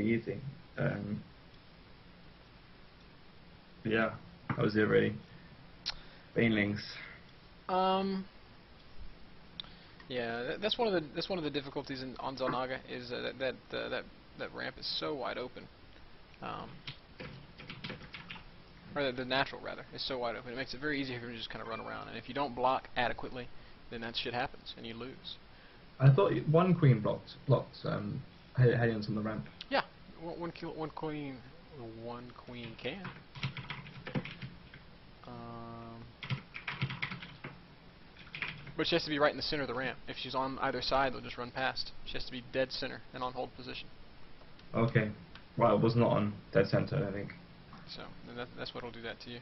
easy. Um, yeah, that was it really. Banelings. Um, yeah, that's one of the difficulties on Zelnaga is that ramp is so wide open. Um, or the natural rather is so wide open. It makes it very easy for him to just kind of run around. And if you don't block adequately, then that shit happens and you lose. I thought one queen blocked Hellions on the ramp. Yeah, one queen can. Um, but she has to be right in the center of the ramp. If she's on either side, they'll just run past. She has to be dead center and on hold position. Okay. Well, it was not on dead center, I think. So that's what'll do that to you.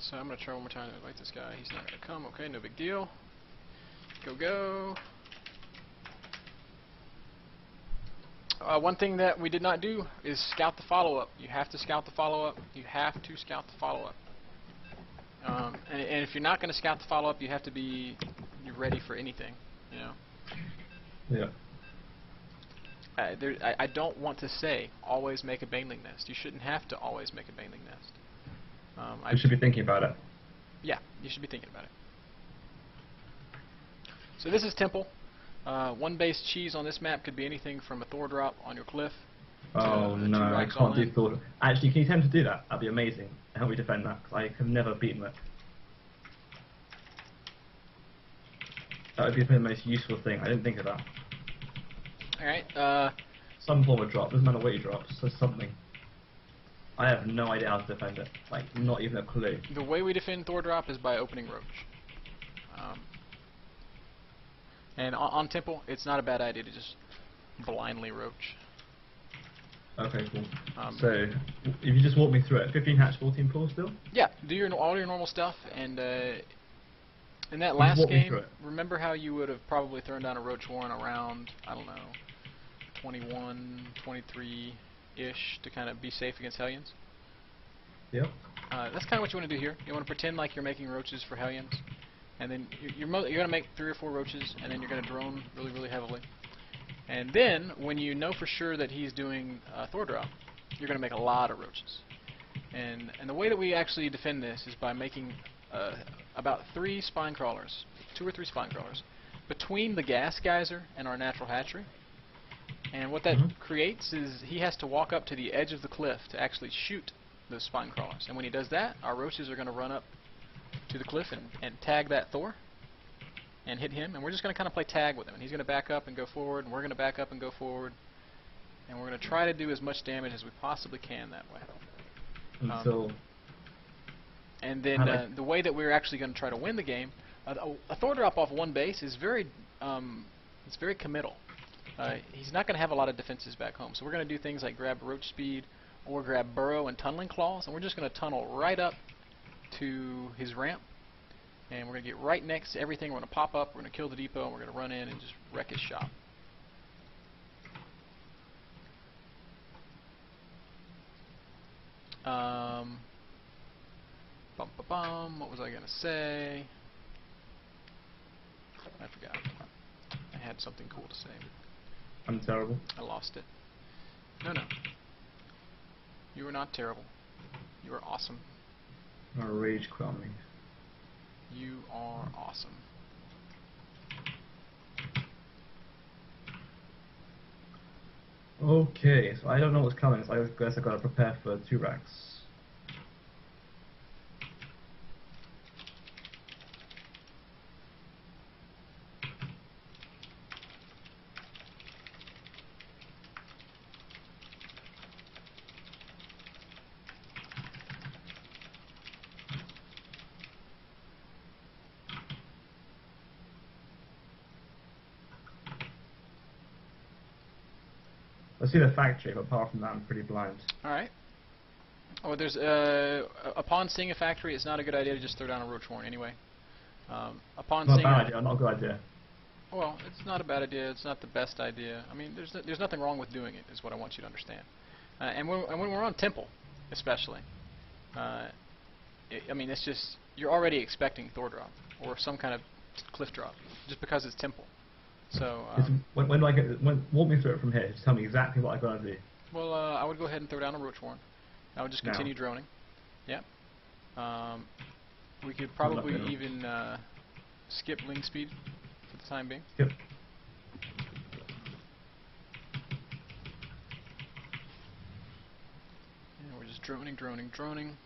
So I'm gonna try one more time to invite this guy. He's not gonna come. Okay, no big deal. Go go. One thing that we did not do is scout the follow-up. You have to scout the follow-up. You have to scout the follow-up. And if you're not going to scout the follow-up, you have to be ready for anything. You know. Yeah. I don't want to say always make a baneling nest. You shouldn't have to always make a baneling nest. You should be thinking about it. Yeah, you should be thinking about it. So this is Temple. One base cheese on this map could be anything from a Thor drop on your cliff Oh to no, two I rags can't all do in. Thor. Actually, can you attempt to do that? That'd be amazing. Help me defend that, because I have never beaten it. That would be the most useful thing. I didn't think of that. Alright, Some form of drop, doesn't matter what you drop, so something. I have no idea how to defend it. Like, not even a clue. the way we defend Thor drop is by opening Roach. And on Temple, it's not a bad idea to just blindly Roach. Okay, cool. So, if you just walk me through it, 15 hatch, 14 pull still? Yeah, do all your normal stuff, and in that Just last walk me game, through it. remember how you would have probably thrown down a Roach Warren around, I don't know, 21, 23-ish to kind of be safe against Hellions? Yep. That's kind of what you want to do here. You want to pretend like you're making Roaches for Hellions, and then you're going to make 3 or 4 Roaches, and then you're going to drone really, really heavily. And then, when you know for sure that he's doing Thor drop, you're going to make a lot of Roaches. And the way that we actually defend this is by making about 3 spine crawlers, 2 or 3 spine crawlers, between the gas geyser and our natural hatchery. And what that creates is he has to walk up to the edge of the cliff to actually shoot those spine crawlers. And when he does that, our Roaches are going to run up to the cliff and tag that Thor and hit him. And we're just going to kind of play tag with him. And he's going to back up and go forward, and we're going to back up and go forward. And we're going to try to do as much damage as we possibly can that way. And then the way that we're actually going to try to win the game, a Thor drop off one base is very committal. He's not going to have a lot of defenses back home, so we're going to do things like grab Roach Speed or grab Burrow and Tunneling Claws, and we're just going to tunnel right up to his ramp, and we're going to get right next to everything. We're going to pop up, we're going to kill the depot, and we're going to run in and just wreck his shop. What was I going to say? I forgot. I had something cool to say. I'm terrible. I lost it. No. You are not terrible. You are awesome. My rage crowning. You are awesome. Okay, so I don't know what's coming, so I guess I've got to prepare for 2 racks. I see the factory, but apart from that, I'm pretty blind. Alright. Oh, there's upon seeing a factory, it's not a good idea to just throw down a Roach Horn anyway. Upon Not a seeing bad idea, not a good idea. Well, it's not a bad idea. It's not the best idea. I mean, there's nothing wrong with doing it, is what I want you to understand. And when we're on Temple, especially, I mean, it's just you're already expecting Thor drop or some kind of cliff drop, just because it's temple. So, when do I get? Walk me through it from here. Just tell me exactly what I gotta do. well, I would go ahead and throw down a roach warren. I would just continue droning. Yeah. We could probably even skip ling speed for the time being. Yep. And we're just droning, droning, droning.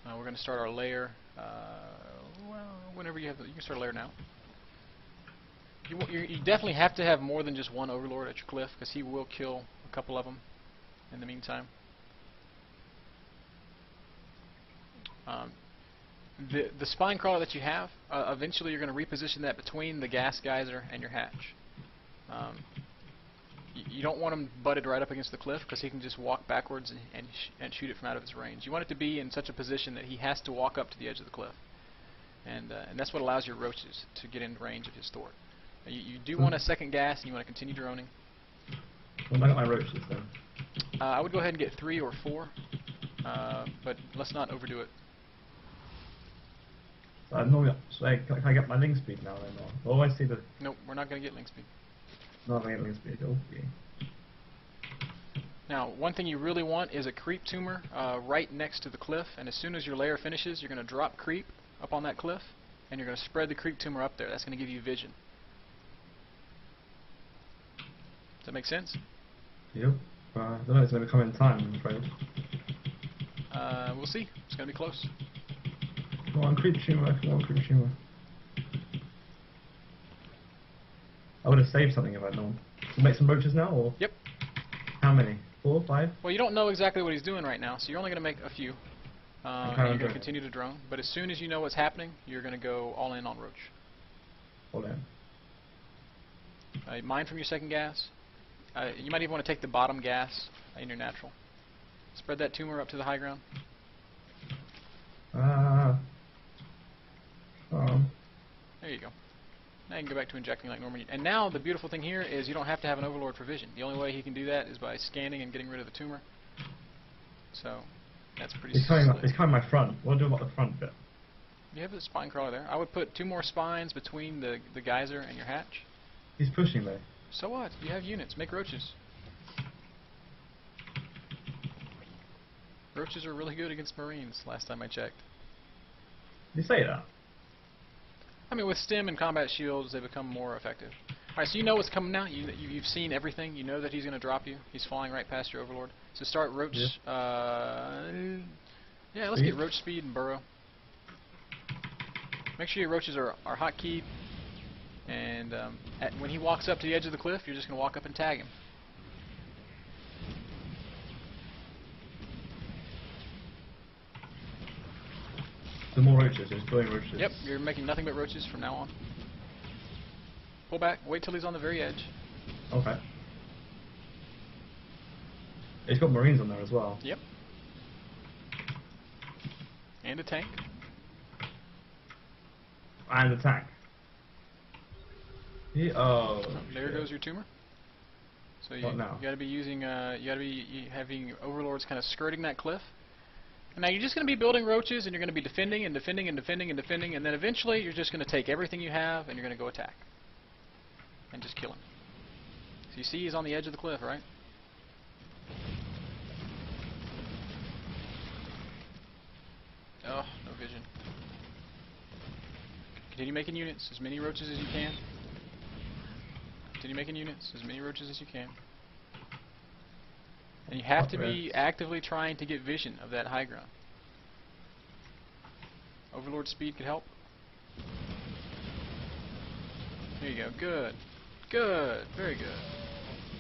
We're going to start our layer. Well, whenever you can start a layer now. You definitely have to have more than just one overlord at your cliff, because he will kill a couple of them in the meantime. The spine crawler that you have, eventually you're going to reposition that between the gas geyser and your hatch. You don't want him butted right up against the cliff, because he can just walk backwards and shoot it from out of his range. You want it to be in such a position that he has to walk up to the edge of the cliff. And that's what allows your roaches to get in range of his thwart. You do want a second gas, and you want to continue droning. Well, I got my roaches then. I would go ahead and get 3 or 4, but let's not overdo it. Normally, can I get my ling speed now then? Or I see the... Nope, we're not going to get ling speed. Not going to get ling speed, okay. Now, one thing you really want is a creep tumor right next to the cliff, and as soon as your layer finishes, you're going to drop creep up on that cliff, and you're going to spread the creep tumor up there. That's going to give you vision. Does that make sense? Yep. I don't know if it's going to come in time, I'm afraid. We'll see. It's going to be close. Come on, creep tumor. Come on, creep tumor. I would have saved something if I'd known. So make some roaches now, or? Yep. How many? 4, 5? Well, you don't know exactly what he's doing right now, so you're only going to make a few. And you're going to continue to drone. But as soon as you know what's happening, you're going to go all in on roach. All in. Mine from your second gas. You might even want to take the bottom gas in your natural. Spread that tumor up to the high ground. There you go. Now you can go back to injecting like normal. And now the beautiful thing here is you don't have to have an overlord for vision. The only way he can do that is by scanning and getting rid of the tumor. So that's pretty slick. It's coming my front. What do I do about the front bit? You have the spine crawler there. I would put 2 more spines between the geyser and your hatch. He's pushing though. So what? You have units. Make roaches. Roaches are really good against marines, last time I checked. Did you say that? I mean, with stem and combat shields, they become more effective. Alright, so you know what's coming now. You've seen everything. You know that he's going to drop you. He's flying right past your overlord. So start roach... Yeah, let's get roach speed and burrow. Make sure your roaches are hotkeyed. And when he walks up to the edge of the cliff, you're just going to walk up and tag him. The more roaches, just doing roaches. Yep, you're making nothing but roaches from now on. Pull back, wait till he's on the very edge. Okay. He's got marines on there as well. Yep. And a tank. And a tank. There goes your tumor. So you got to be using, you got to be having overlords kind of skirting that cliff. And now you're just going to be building roaches, and you're going to be defending and defending and defending and defending, and then eventually you're just going to take everything you have and you're going to go attack and just kill him. So you see he's on the edge of the cliff, right? Oh, no vision. Continue making units, as many roaches as you can. Continue making units, as many roaches as you can. And you have to be actively trying to get vision of that high ground. Overlord speed could help. There you go. Good. Good. Very good.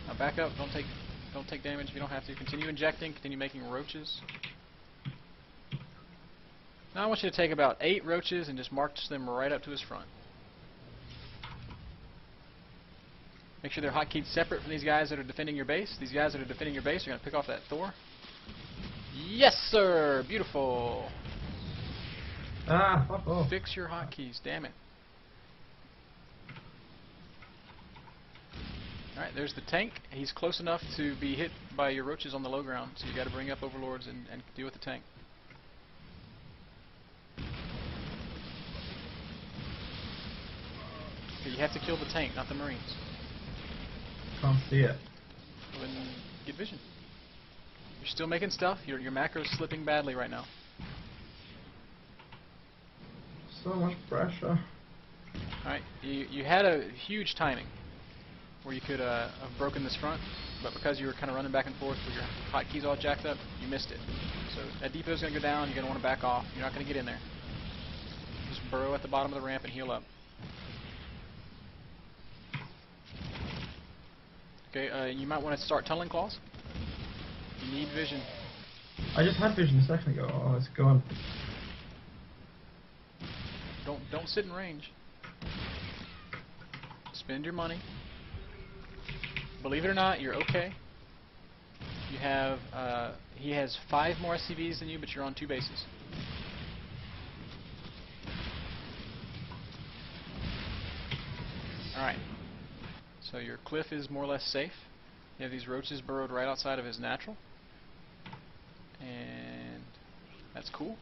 Now back up. Don't take damage if you don't have to. Continue injecting. Continue making roaches. Now I want you to take about 8 roaches and just march them right up to his front. Make sure they're hotkeyed separate from these guys that are defending your base. These guys that are defending your base are going to pick off that Thor. Yes, sir! Beautiful! Ah, fuck off. Fix your hotkeys, damn it. Alright, there's the tank. He's close enough to be hit by your roaches on the low ground, so you got to bring up overlords and deal with the tank. You have to kill the tank, not the Marines. Can't see it. Well, then get vision. You're still making stuff. Your macro's slipping badly right now. So much pressure. Alright, you had a huge timing where you could have broken this front, but because you were kind of running back and forth with your hotkeys all jacked up, you missed it. So that depot's going to go down, you're going to want to back off. You're not going to get in there. Just burrow at the bottom of the ramp and heal up. Okay, you might want to start tunneling claws. You need vision. I just had vision a second ago. Oh, it's gone. Don't sit in range. Spend your money. Believe it or not, you're okay. You have he has 5 more SCVs than you, but you're on 2 bases. Alright. So your cliff is more or less safe. You have these roaches burrowed right outside of his natural. And that's cool.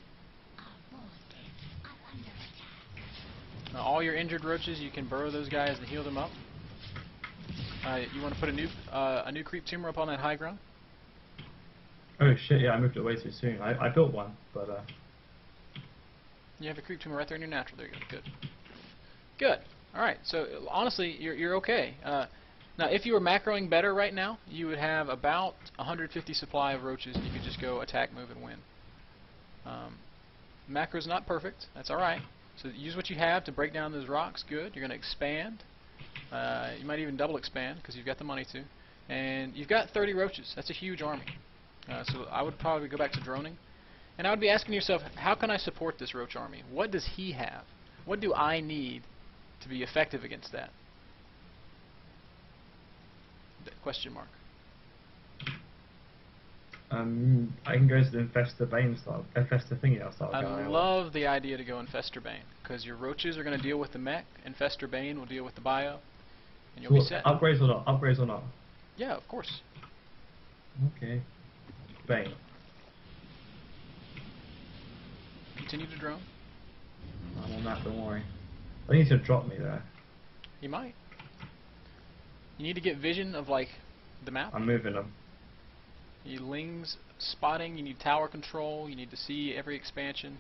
All your injured roaches, you can burrow those guys and heal them up. You want to put a new creep tumor up on that high ground? Oh shit, yeah, I moved it way too soon. I built one, but You have a creep tumor right there in your natural. There you go. Good. Good. Alright, so honestly, you're okay. Now, if you were macroing better right now, you would have about 150 supply of roaches, and you could just go attack, move, and win. Macro's not perfect. That's alright. So use what you have to break down those rocks. Good. You're going to expand. You might even double expand because you've got the money to. And you've got 30 roaches. That's a huge army. So I would probably go back to droning. And I would be asking yourself, how can I support this roach army? What does he have? What do I need to be effective against that? Question mark. I can go to the Infestor Bane style, Infestor thingy style guy. I love the idea to go Infestor Bane, because your roaches are going to deal with the mech, Infestor Bane will deal with the bio, and you'll be set. Upgrades or not? Upgrades or not? Yeah, of course. Okay. Bane. Continue to drone. I'm on that, don't worry. I think he's going to drop me there. He might. You need to get vision of, like, the map. I'm moving them. You need lings spotting, you need tower control, you need to see every expansion.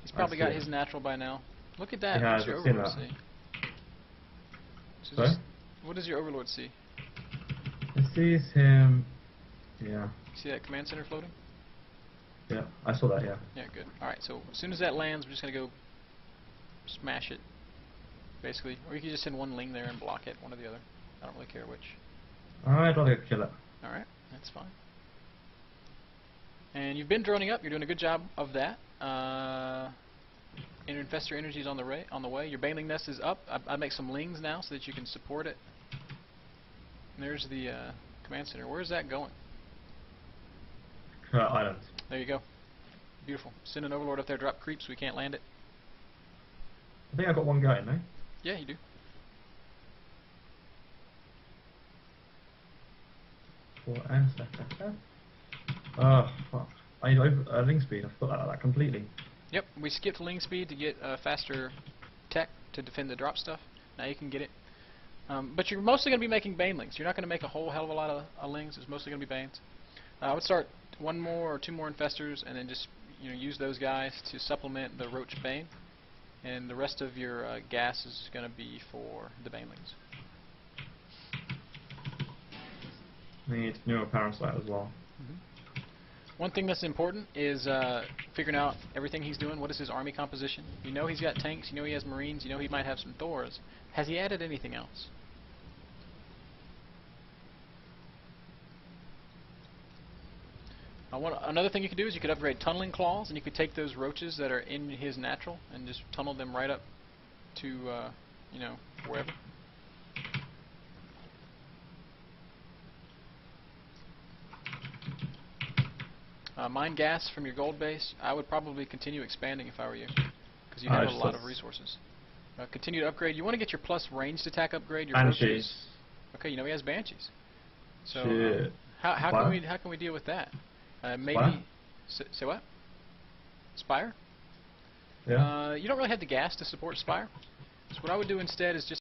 He's probably got his natural by now. Look at that. Yeah, What's your overlord see? So sorry? What does your overlord see? It sees him. Yeah. See that command center floating? Yeah, I saw that, yeah. Yeah, good. Alright, so as soon as that lands, we're just going to go smash it, basically. Or you can just send one ling there and block it, one or the other. I don't really care which. I'd rather kill it. Alright, that's fine. And you've been droning up. You're doing a good job of that. Infestor energy is on the way. Your baneling nest is up. I make some lings now so that you can support it. And there's the command center. Where's that going? Island. There you go. Beautiful. Send an overlord up there. Drop creeps. We can't land it. I think I got one guy, no? Yeah, you do. Oh, fuck. I need link speed. I forgot about that completely. Yep, we skipped ling speed to get faster tech to defend the drop stuff. Now you can get it. But you're mostly going to be making banelings. You're not going to make a whole hell of a lot of lings. It's mostly going to be banes. I would start 1 more or 2 more infestors and then just use those guys to supplement the roach bane. And the rest of your gas is going to be for the banelings. We need newer parasite as well. One thing that's important is figuring out everything he's doing. What is his army composition? You know he's got tanks, you know he has marines, you know he might have some Thors. Has he added anything else? Another thing you could do is you could upgrade tunneling claws, and you could take those roaches that are in his natural and just tunnel them right up to, wherever. Mine gas from your gold base. I would probably continue expanding if I were you, because you have a lot of resources. Continue to upgrade. You want to get your plus ranged attack upgrade. Your Banshees. Okay, he has banshees. So Shit. how can we deal with that? Maybe say what? Spire? Yeah. You don't really have the gas to support Spire. So what I would do instead is just